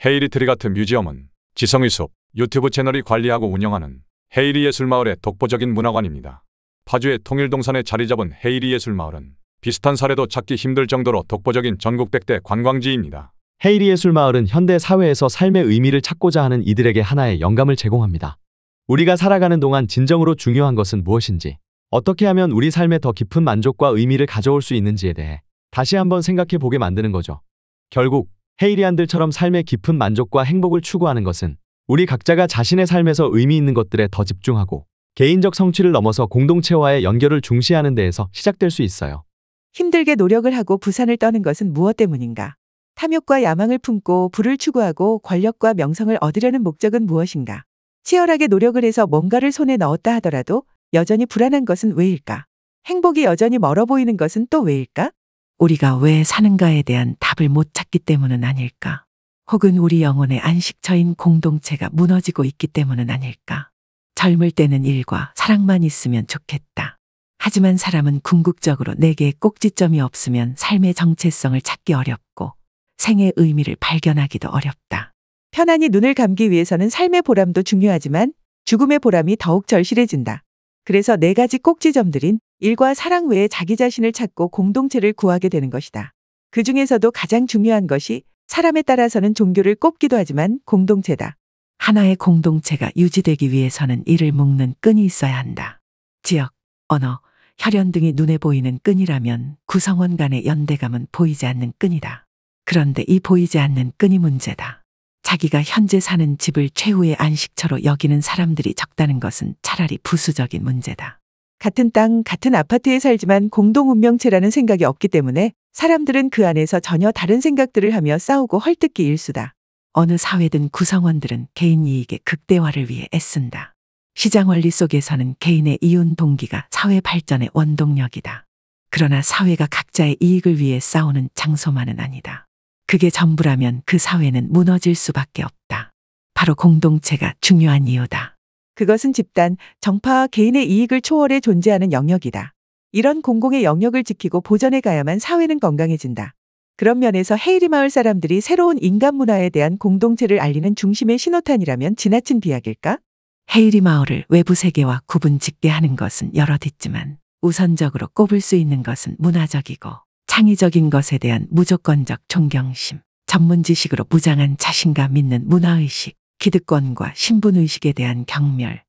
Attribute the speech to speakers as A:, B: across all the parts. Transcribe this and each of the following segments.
A: 헤이리 트리가트 뮤지엄은 지성의 숲 유튜브 채널이 관리하고 운영하는 헤이리 예술마을의 독보적인 문화관입니다. 파주의 통일동산에 자리 잡은 헤이리 예술마을은 비슷한 사례도 찾기 힘들 정도로 독보적인 전국 100대 관광지입니다.
B: 헤이리 예술마을은 현대 사회에서 삶의 의미를 찾고자 하는 이들에게 하나의 영감을 제공합니다. 우리가 살아가는 동안 진정으로 중요한 것은 무엇인지, 어떻게 하면 우리 삶에 더 깊은 만족과 의미를 가져올 수 있는지에 대해 다시 한번 생각해 보게 만드는 거죠. 결국 헤이리안들처럼 삶의 깊은 만족과 행복을 추구하는 것은 우리 각자가 자신의 삶에서 의미 있는 것들에 더 집중하고 개인적 성취를 넘어서 공동체와의 연결을 중시하는 데에서 시작될 수 있어요.
C: 힘들게 노력을 하고 부산을 떠는 것은 무엇 때문인가? 탐욕과 야망을 품고 부를 추구하고 권력과 명성을 얻으려는 목적은 무엇인가? 치열하게 노력을 해서 뭔가를 손에 넣었다 하더라도 여전히 불안한 것은 왜일까? 행복이 여전히 멀어 보이는 것은 또 왜일까? 우리가 왜 사는가에 대한 답을 못 찾기 때문은 아닐까? 혹은 우리 영혼의 안식처인 공동체가 무너지고 있기 때문은 아닐까? 젊을 때는 일과 사랑만 있으면 좋겠다. 하지만 사람은 궁극적으로 내게 꼭지점이 없으면 삶의 정체성을 찾기 어렵고 생의 의미를 발견하기도 어렵다. 편안히 눈을 감기 위해서는 삶의 보람도 중요하지만 죽음의 보람이 더욱 절실해진다. 그래서 4가지 꼭지점들인 일과 사랑 외에 자기 자신을 찾고 공동체를 구하게 되는 것이다. 그 중에서도 가장 중요한 것이 사람에 따라서는 종교를 꼽기도 하지만 공동체다. 하나의 공동체가 유지되기 위해서는 이를 묶는 끈이 있어야 한다. 지역, 언어, 혈연 등이 눈에 보이는 끈이라면 구성원 간의 연대감은 보이지 않는 끈이다. 그런데 이 보이지 않는 끈이 문제다. 자기가 현재 사는 집을 최후의 안식처로 여기는 사람들이 적다는 것은 차라리 부수적인 문제다. 같은 땅, 같은 아파트에 살지만 공동운명체라는 생각이 없기 때문에 사람들은 그 안에서 전혀 다른 생각들을 하며 싸우고 헐뜯기 일수다. 어느 사회든 구성원들은 개인 이익의 극대화를 위해 애쓴다. 시장 원리 속에서는 개인의 이윤 동기가 사회 발전의 원동력이다. 그러나 사회가 각자의 이익을 위해 싸우는 장소만은 아니다. 그게 전부라면 그 사회는 무너질 수밖에 없다. 바로 공동체가 중요한 이유다. 그것은 집단, 정파와 개인의 이익을 초월해 존재하는 영역이다. 이런 공공의 영역을 지키고 보전해 가야만 사회는 건강해진다. 그런 면에서 헤이리 마을 사람들이 새로운 인간 문화에 대한 공동체를 알리는 중심의 신호탄이라면 지나친 비약일까? 헤이리 마을을 외부 세계와 구분 짓게 하는 것은 여럿 있지만 우선적으로 꼽을 수 있는 것은 문화적이고 창의적인 것에 대한 무조건적 존경심, 전문 지식으로 무장한 자신감 있는 문화의식, 기득권과 신분의식에 대한 경멸,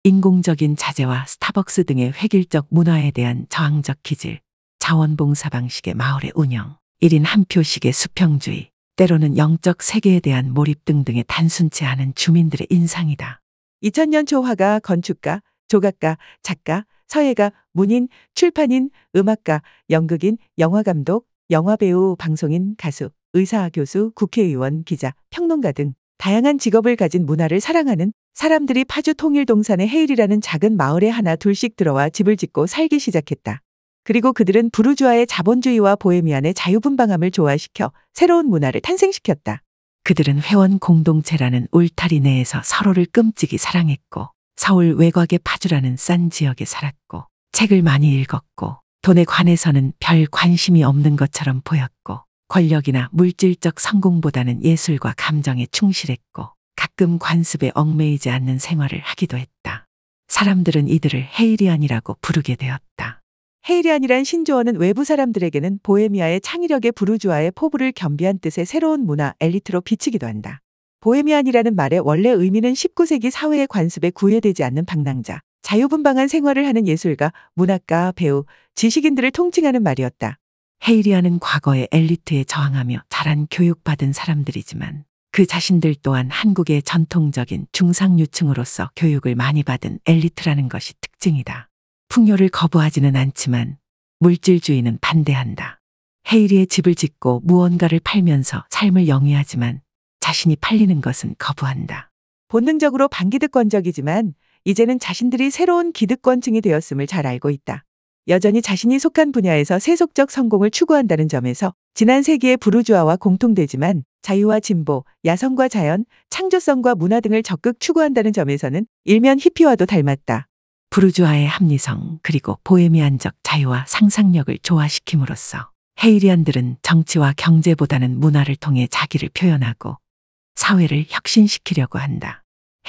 C: 인공적인 자재와 스타벅스 등의 획일적 문화에 대한 저항적 기질, 자원봉사 방식의 마을의 운영, 1인 한 표식의 수평주의, 때로는 영적 세계에 대한 몰입 등등의 단순치 않은 주민들의 인상이다. 2000년 초 화가, 건축가, 조각가, 작가, 서예가, 문인, 출판인, 음악가, 연극인, 영화감독, 영화배우, 방송인, 가수, 의사, 교수, 국회의원, 기자, 평론가 등 다양한 직업을 가진 문화를 사랑하는 사람들이 파주 통일동산의 헤일이라는 작은 마을에 하나 둘씩 들어와 집을 짓고 살기 시작했다. 그리고 그들은 부르주아의 자본주의와 보헤미안의 자유분방함을 조화시켜 새로운 문화를 탄생시켰다. 그들은 회원 공동체라는 울타리 내에서 서로를 끔찍이 사랑했고 서울 외곽의 파주라는 싼 지역에 살았고 책을 많이 읽었고 돈에 관해서는 별 관심이 없는 것처럼 보였고 권력이나 물질적 성공보다는 예술과 감정에 충실했고 가끔 관습에 얽매이지 않는 생활을 하기도 했다. 사람들은 이들을 헤이리안이라고 부르게 되었다. 헤이리안이란 신조어는 외부 사람들에게는 보헤미아의 창의력의 부르주아의 포부를 겸비한 뜻의 새로운 문화 엘리트로 비치기도 한다. 보헤미안이라는 말의 원래 의미는 19세기 사회의 관습에 구애되지 않는 방랑자, 자유분방한 생활을 하는 예술가, 문학가, 배우, 지식인들을 통칭하는 말이었다. 헤이리안은 과거의 엘리트에 저항하며 자란 교육받은 사람들이지만 그 자신들 또한 한국의 전통적인 중상류층으로서 교육을 많이 받은 엘리트라는 것이 특징이다. 풍요를 거부하지는 않지만 물질주의는 반대한다. 헤이리의 집을 짓고 무언가를 팔면서 삶을 영위하지만 자신이 팔리는 것은 거부한다. 본능적으로 반기득권적이지만 이제는 자신들이 새로운 기득권층이 되었음을 잘 알고 있다. 여전히 자신이 속한 분야에서 세속적 성공을 추구한다는 점에서 지난 세기의 부르주아와 공통되지만 자유와 진보, 야성과 자연, 창조성과 문화 등을 적극 추구한다는 점에서는 일면 히피와도 닮았다. 부르주아의 합리성 그리고 보헤미안적 자유와 상상력을 조화시킴으로써 헤이리안들은 정치와 경제보다는 문화를 통해 자기를 표현하고 사회를 혁신시키려고 한다.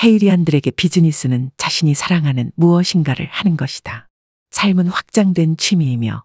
C: 헤이리안들에게 비즈니스는 자신이 사랑하는 무엇인가를 하는 것이다. 삶은 확장된 취미이며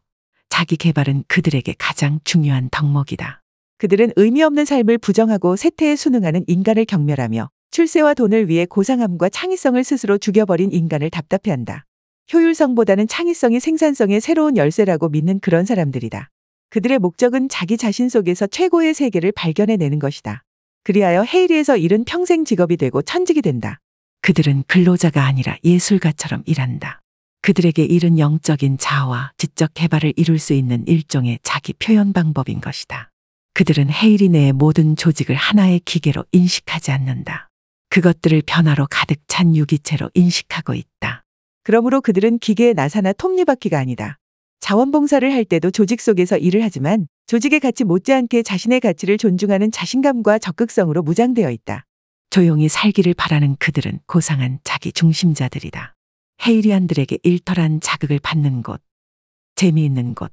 C: 자기 개발은 그들에게 가장 중요한 덕목이다. 그들은 의미 없는 삶을 부정하고 세태에 순응하는 인간을 경멸하며 출세와 돈을 위해 고상함과 창의성을 스스로 죽여버린 인간을 답답해한다. 효율성보다는 창의성이 생산성의 새로운 열쇠라고 믿는 그런 사람들이다. 그들의 목적은 자기 자신 속에서 최고의 세계를 발견해내는 것이다. 그리하여 헤이리에서 일은 평생 직업이 되고 천직이 된다. 그들은 근로자가 아니라 예술가처럼 일한다. 그들에게 일은 영적인 자아와 지적 개발을 이룰 수 있는 일종의 자기 표현 방법인 것이다. 그들은 헤이리 내의 모든 조직을 하나의 기계로 인식하지 않는다. 그것들을 변화로 가득 찬 유기체로 인식하고 있다. 그러므로 그들은 기계의 나사나 톱니바퀴가 아니다. 자원봉사를 할 때도 조직 속에서 일을 하지만 조직의 가치 못지않게 자신의 가치를 존중하는 자신감과 적극성으로 무장되어 있다. 조용히 살기를 바라는 그들은 고상한 자기 중심자들이다. 헤이리안들에게 일터란 자극을 받는 곳, 재미있는 곳,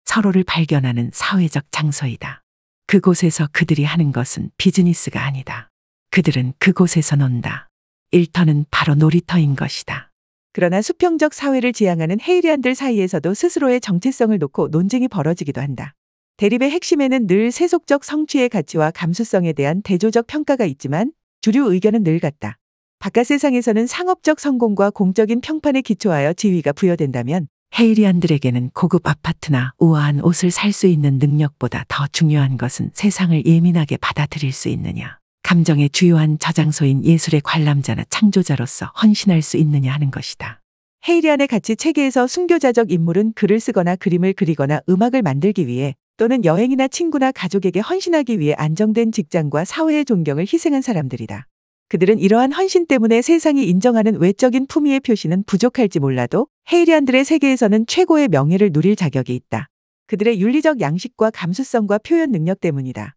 C: 서로를 발견하는 사회적 장소이다. 그곳에서 그들이 하는 것은 비즈니스가 아니다. 그들은 그곳에서 논다. 일터는 바로 놀이터인 것이다. 그러나 수평적 사회를 지향하는 헤이리안들 사이에서도 스스로의 정체성을 놓고 논쟁이 벌어지기도 한다. 대립의 핵심에는 늘 세속적 성취의 가치와 감수성에 대한 대조적 평가가 있지만 주류 의견은 늘 같다. 바깥 세상에서는 상업적 성공과 공적인 평판에 기초하여 지위가 부여된다면 헤이리안들에게는 고급 아파트나 우아한 옷을 살 수 있는 능력보다 더 중요한 것은 세상을 예민하게 받아들일 수 있느냐, 감정의 주요한 저장소인 예술의 관람자나 창조자로서 헌신할 수 있느냐 하는 것이다. 헤이리안의 가치 체계에서 순교자적 인물은 글을 쓰거나 그림을 그리거나 음악을 만들기 위해 또는 여행이나 친구나 가족에게 헌신하기 위해 안정된 직장과 사회의 존경을 희생한 사람들이다. 그들은 이러한 헌신 때문에 세상이 인정하는 외적인 품위의 표시는 부족할지 몰라도 헤이리안들의 세계에서는 최고의 명예를 누릴 자격이 있다. 그들의 윤리적 양식과 감수성과 표현 능력 때문이다.